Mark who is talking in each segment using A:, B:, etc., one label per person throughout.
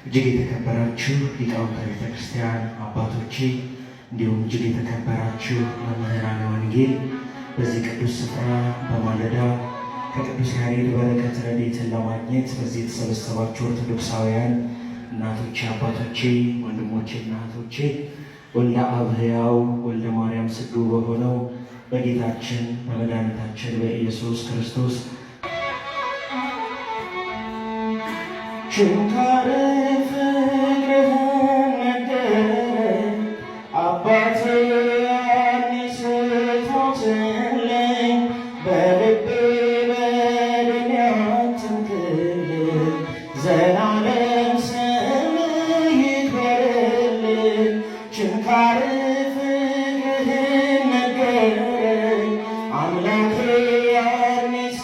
A: እጅግ የተከበራችሁ ሊቃውንተ ቤተ ክርስቲያን አባቶቼ፣ እንዲሁም እጅግ የተከበራችሁ መምህራነ ወንጌል፣ በዚህ ቅዱስ ስፍራ በማለዳ ከቅዱስ ያሬድ በረከት ረድኤትን ለማግኘት በዚህ የተሰበሰባችሁ ኦርቶዶክሳውያን እናቶቼ፣ አባቶቼ፣ ወንድሞቼና እህቶቼ ወልደ አብ ሕያው ወልደ ማርያም ስዱ በሆነው በጌታችን በመድኃኒታችን በኢየሱስ ክርስቶስ ችንካረ ፍቅርህን ነገረኝ አባቴ ዮሐንስ ሞትልኝ በልቤ በድን አትንክልኝ ዘላለም ስምህ ይክበርልኝ ችንካረ ፍቅርህን ነገረኝ አምላኬ ዮሐንስ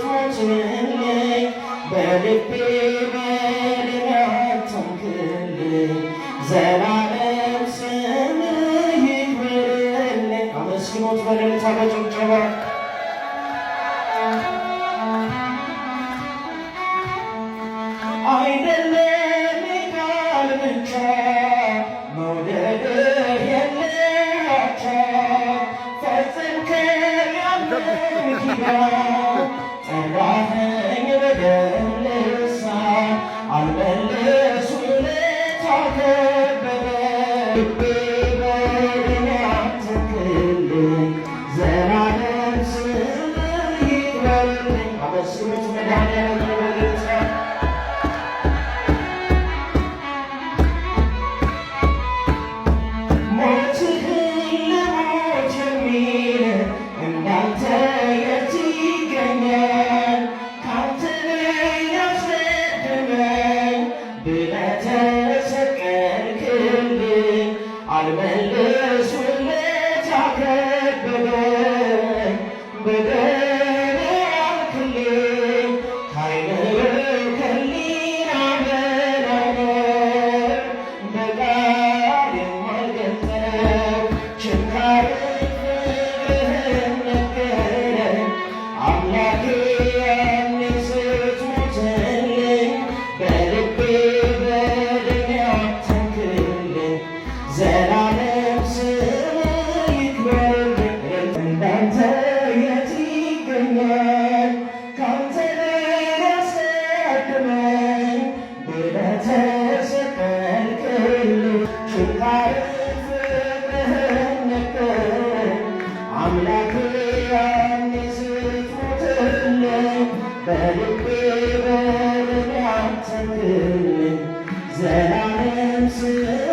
A: ሞትልኝ በልቤ ዘላለም ስምህ ይክበርልኝ። አመስግኖት በእልልታ በጭብጨባ አይደለም ቃል ብቻ መውደድህ የለያቻ ፈጽምከኝ ያንን ኪዳን ጠራኸኝ በደም ልሳን አልመለስ ልቤ በድን አትንክልኝ ዘላለም ስምህ ይክበርልኝ። አመስግኑት መድኃኒዓለም በእልልታ ሞትህን ልሞት የሚል እንዳንተ የት ይገኛል? ካንተ ያስቀድመኝ ብለህ ተሰቀልክልኝ አልመልስ ውለታ ከበደኝ በደል ያልክልኝ ከዓይን ከሕሊና በላይ ነው በቃል የማልገልጸው ችንካረ ፍቅርህን ነገረኝ አምላኬ ዮሐንስ ሞትልኝ በልቤ በድን አትንክልኝ ዘላለም ስምህ ይክበርልኝ። እንዳንተ የት ይገኛል? ካንተ ያስቀድመኝ ብለህ ተሰቀልክልኝ ችንካረ ፍቅርህን ነገረኝ አምላኬ ዮሐንስ ሞትልኝ በልቤ በድን አትንክልኝ ዘላለም ስምህ